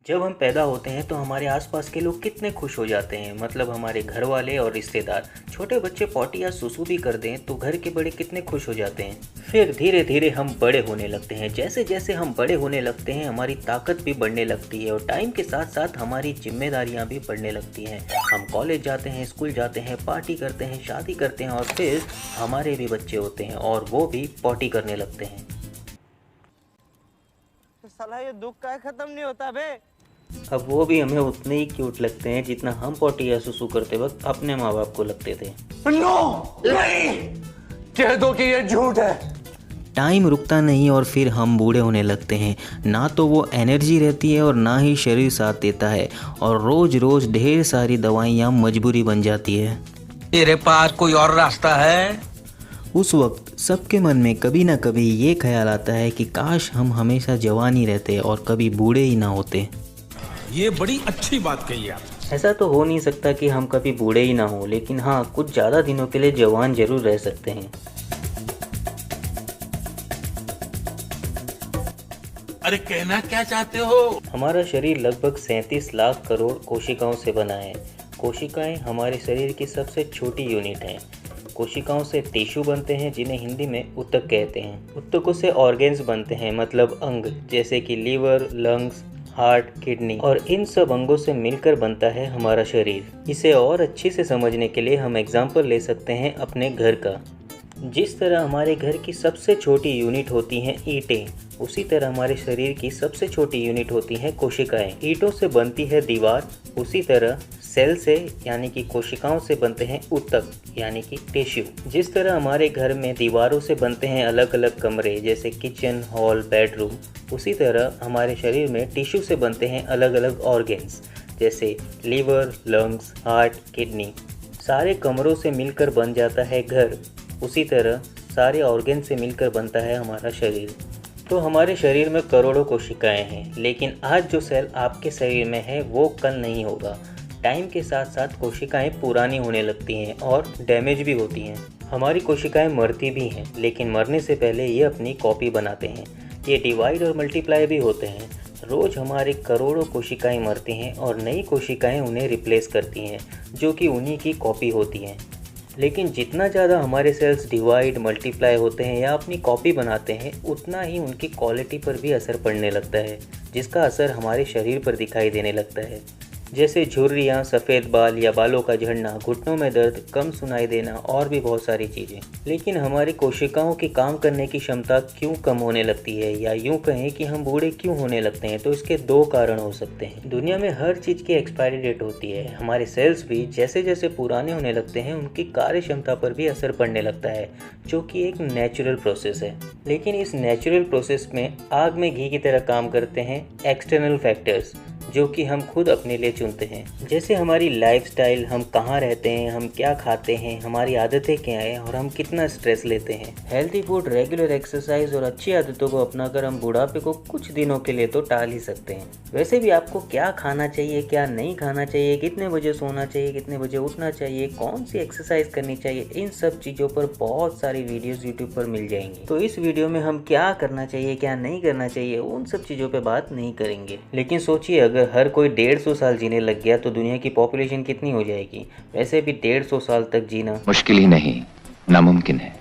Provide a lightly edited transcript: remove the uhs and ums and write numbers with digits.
जब हम पैदा होते हैं तो हमारे आसपास के लोग कितने खुश हो जाते हैं, मतलब हमारे घर वाले और रिश्तेदार। छोटे बच्चे पॉटी या सुसु भी कर दें तो घर के बड़े कितने खुश हो जाते हैं। फिर धीरे धीरे हम बड़े होने लगते हैं। जैसे जैसे हम बड़े होने लगते हैं हमारी ताकत भी बढ़ने लगती है और टाइम के साथ साथ हमारी जिम्मेदारियां भी बढ़ने लगती हैं। हम कॉलेज जाते हैं, स्कूल जाते हैं, पार्टी करते हैं, शादी करते हैं और फिर हमारे भी बच्चे होते हैं और वो भी पॉटी करने लगते हैं। साला ये दुख का खत्म नहीं होता बे। अब वो भी हमें उतने ही क्यूट लगते हैं जितना हम पॉटी या सुसु करते वक्त अपने माँ बाप को लगते थे। नो, नहीं, कह दो कि ये झूठ है। टाइम रुकता नहीं और फिर हम बूढ़े होने लगते हैं। ना तो वो एनर्जी रहती है और ना ही शरीर साथ देता है और रोज रोज ढेर सारी दवाइयाँ मजबूरी बन जाती है। तेरे पास कोई और रास्ता है? उस वक्त सबके मन में कभी ना कभी ये ख्याल आता है कि काश हम हमेशा जवान ही रहते और कभी बूढ़े ही ना होते। ये बड़ी अच्छी बात कही आप। ऐसा तो हो नहीं सकता कि हम कभी बूढ़े ही ना हो, लेकिन हाँ कुछ ज़्यादा दिनों के लिए जवान जरूर रह सकते हैं। अरे कहना क्या चाहते हो? हमारा शरीर लगभग 37 लाख करोड़ कोशिकाओं से बना है। कोशिकाएं हमारे शरीर की सबसे छोटी यूनिट हैं। कोशिकाओं से टिश्यू बनते हैं जिन्हें हिंदी में ऊतक कहते हैं। ऊतकों से ऑर्गेन्स बनते हैं, मतलब अंग, जैसे कि लीवर, लंग्स, हार्ट, किडनी, और इन सब अंगों से मिलकर बनता है हमारा शरीर। इसे और अच्छे से समझने के लिए हम एग्जाम्पल ले सकते हैं अपने घर का। जिस तरह हमारे घर की सबसे छोटी यूनिट होती हैं ईंटें, उसी तरह हमारे शरीर की सबसे छोटी यूनिट होती हैं कोशिकाएं। ईंटों से बनती है दीवार, उसी तरह सेल से यानी कि कोशिकाओं से बनते हैं ऊतक यानी कि टिश्यू। जिस तरह हमारे घर में दीवारों से बनते हैं अलग अलग कमरे जैसे किचन, हॉल, बेडरूम, उसी तरह हमारे शरीर में टिश्यू से बनते हैं अलग अलग ऑर्गेन्स जैसे लीवर, लंग्स, हार्ट, किडनी। सारे कमरों से मिलकर बन जाता है घर, उसी तरह सारे ऑर्गेन से मिलकर बनता है हमारा शरीर। तो हमारे शरीर में करोड़ों कोशिकाएं हैं, लेकिन आज जो सेल आपके शरीर में है वो कल नहीं होगा। टाइम के साथ साथ कोशिकाएं पुरानी होने लगती हैं और डैमेज भी होती हैं। हमारी कोशिकाएं मरती भी हैं, लेकिन मरने से पहले ये अपनी कॉपी बनाते हैं। ये डिवाइड और मल्टीप्लाई भी होते हैं। रोज़ हमारे करोड़ों कोशिकाएं मरती हैं और नई कोशिकाएं उन्हें रिप्लेस करती हैं, जो कि उन्हीं की कॉपी होती हैं। लेकिन जितना ज़्यादा हमारे सेल्स डिवाइड, मल्टीप्लाई होते हैं या अपनी कॉपी बनाते हैं, उतना ही उनकी क्वालिटी पर भी असर पड़ने लगता है, जिसका असर हमारे शरीर पर दिखाई देने लगता है। जैसे झुर्रियाँ, सफ़ेद बाल या बालों का झड़ना, घुटनों में दर्द, कम सुनाई देना और भी बहुत सारी चीज़ें। लेकिन हमारी कोशिकाओं की काम करने की क्षमता क्यों कम होने लगती है, या यूँ कहें कि हम बूढ़े क्यों होने लगते हैं, तो इसके दो कारण हो सकते हैं। दुनिया में हर चीज़ की एक्सपायरी डेट होती है। हमारे सेल्स भी जैसे जैसे पुराने होने लगते हैं उनकी कार्य क्षमता पर भी असर पड़ने लगता है, जो कि एक नेचुरल प्रोसेस है। लेकिन इस नेचुरल प्रोसेस में आग में घी की तरह काम करते हैं एक्सटर्नल फैक्टर्स, जो कि हम खुद अपने लिए चुनते हैं। जैसे हमारी लाइफस्टाइल, हम कहाँ रहते हैं, हम क्या खाते हैं, हमारी आदतें क्या हैं और हम कितना स्ट्रेस लेते हैं। हेल्थी फूड, रेगुलर एक्सरसाइज और अच्छी आदतों को अपनाकर हम बुढ़ापे को कुछ दिनों के लिए तो टाल ही सकते हैं। वैसे भी आपको क्या खाना चाहिए, क्या नहीं खाना चाहिए, कितने बजे सोना चाहिए, कितने बजे उठना चाहिए, कौन सी एक्सरसाइज करनी चाहिए, इन सब चीज़ों पर बहुत सारी वीडियोज़ यूट्यूब पर मिल जाएंगी। तो इस वीडियो में हम क्या करना चाहिए, क्या नहीं करना चाहिए, उन सब चीज़ों पर बात नहीं करेंगे। लेकिन सोचिए, अगर हर कोई 150 साल जीने लग गया तो दुनिया की पॉपुलेशन कितनी हो जाएगी। वैसे भी 150 साल तक जीना मुश्किल ही नहीं, नामुमकिन है।